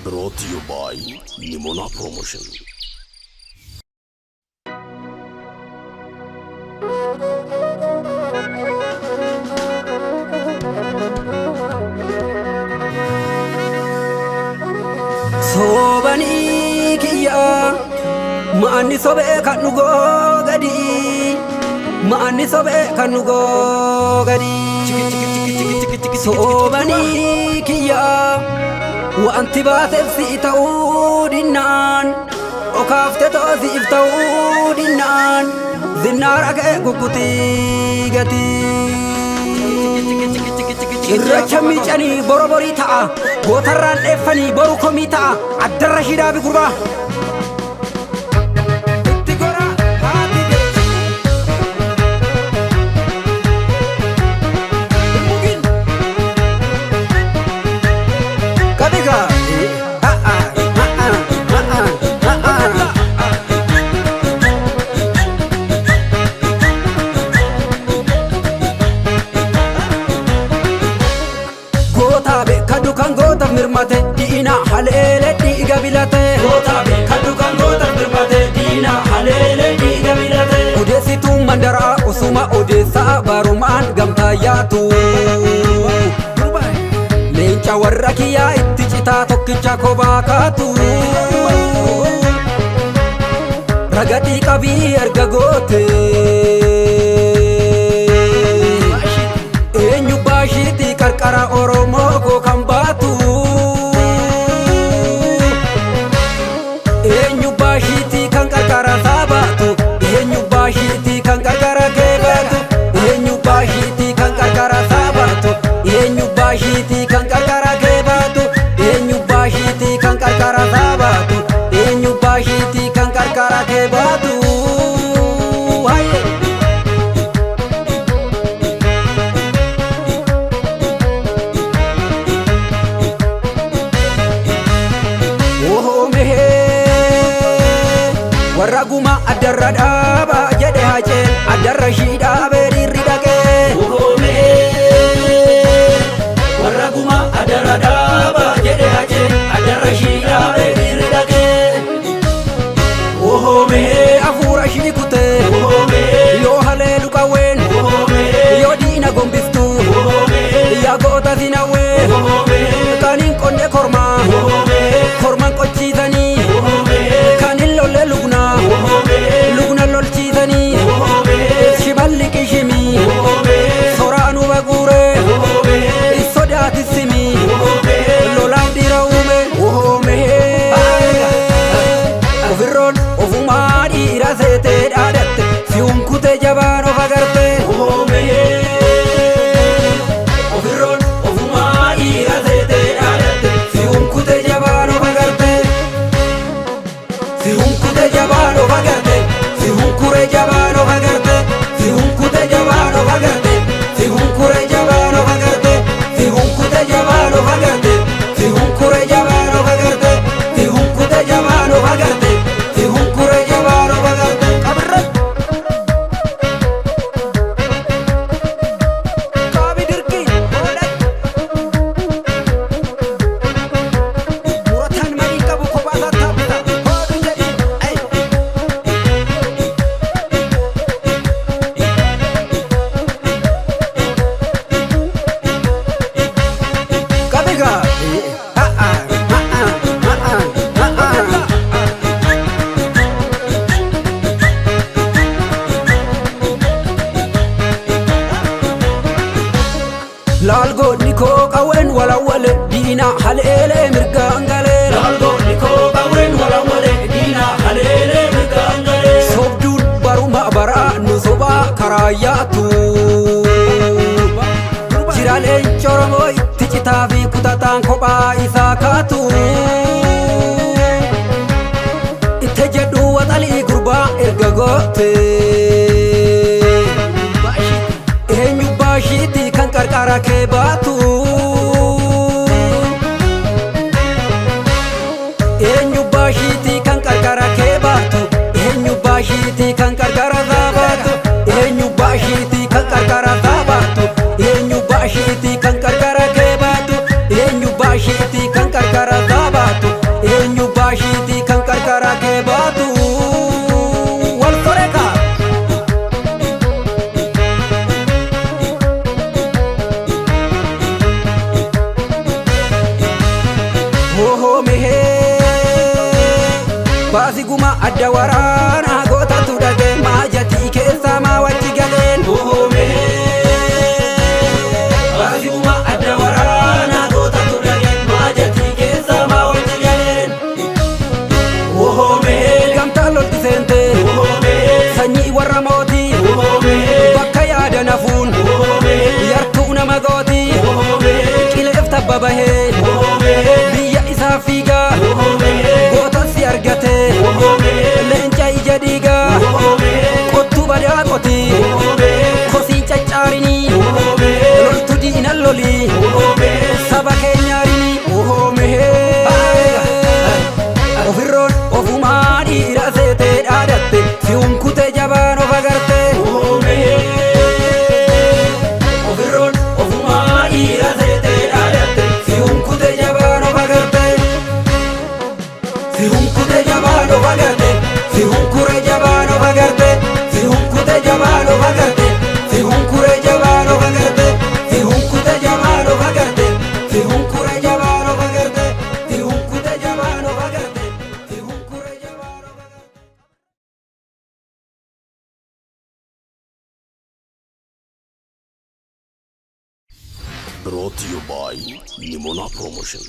brought to you by Nimona Promotion. Sobani kiya maani sobe kanugo gadi maani sobe kanugo gadi sobani kiya wa antibate fi taudinan o kafte to fi taudinan zinara ke guguti gati irracha michani borobori ta'a gotarran efani boru komita adarra hida bi kurba tigora hadi de mugin kadiga mirmate diina halele diiga bilate gotabe kadukan gota mirmate diina halele diiga bilate odesitu mandara usuma odesa baruman gamtayatu lencha warrakiya ittijita tokkicha kobakatu ragati qabi ergagote enyu bashiti karkara oromo ko kambatu enyu bashiti kan karkara sabatu enyu bashiti kan karkara kebatu enyu bashiti kan karkara sabatu enyu bashiti kan karkara kebatu enyu bashiti kan karkara sabatu enyu bashiti kan karkara kebatu waraguma adarrada ba jede haje adarra shida beri ridake ohome waraguma adarrada ba jede haje adarra shida beri ridake ohome afura shikute ohome yo halelu kawen ohome yo dina gombistu ohome ya gota zinawe ohome kanin konde korma ohome korman kochitani ohome kanin lolle lugna lugna lolchitani shiballi kishimi soranu bagure isodatisimi lolan diraume ohome ofirron ofumadi irasete dadatte siunkute jabano bagarte ohome ofirron ofumadi irasete dadatte siunkute jabano bagarte siunkute jabano bagarte siunkure jabano bagarte siunkute jabano bagarte siunkure jabano bagarte siunkute jabano bagarte siunkure jabano bagarte siunkute jabano bagarte siunkure jabano bagarte kabra kabidirki olat muratan mari kabu ko basa tabta hodu jadi ay kabiga lalgo niko kawen wala wale dina halele mirgangale lalgo niko kawen wala wale dina halele mirgangale sobdul baruma bara nusoba karayatu jirale choromo tijita fi kutatan koba isakatu itejedu watali gurba ergagote enyu bashiti kan karkara kebatu enyu bashiti kan karkara kebatu enyu bashiti kan karkara zabatu enyu bashiti kan karkara zabatu enyu bashiti kan karkara kebatu enyu bashiti kan karkara zabatu baasi guma adda waraanaa gootatu dhagee maajatii keessaa maa wajji galeen baasi guma adda waraanaa gootatu dhagee maajatii keessaa maa wajji galeen gamtaa lolti seente sanyii warra mootii bakka yaada nafuun yartuu nama gootii qileef tabba bahee biyya isaa fiigaa gootas si argate leenca ija dhiigaa qottuu badaa qotii kosiin caccaarinii loltu diinan lolii saba keenyaarinii ofirroon ofumaa dhiira seetee dhaadatte si hunkute jabaan of agarte ofirroon ofumaa dhiira seetee dhaadatte si hunkute jabaan of agarte si hunkute jabaan of agarte si hunkure jabaan of agarte si hunkute jabaan of agarte si hunkure jabaan of agarte si hunkute jabaan of agarte si hunkure jabaan of agarte si hunkute jabaan of agarte si hunkure jabaan of agarte. Brought to you by Nimona Promotion.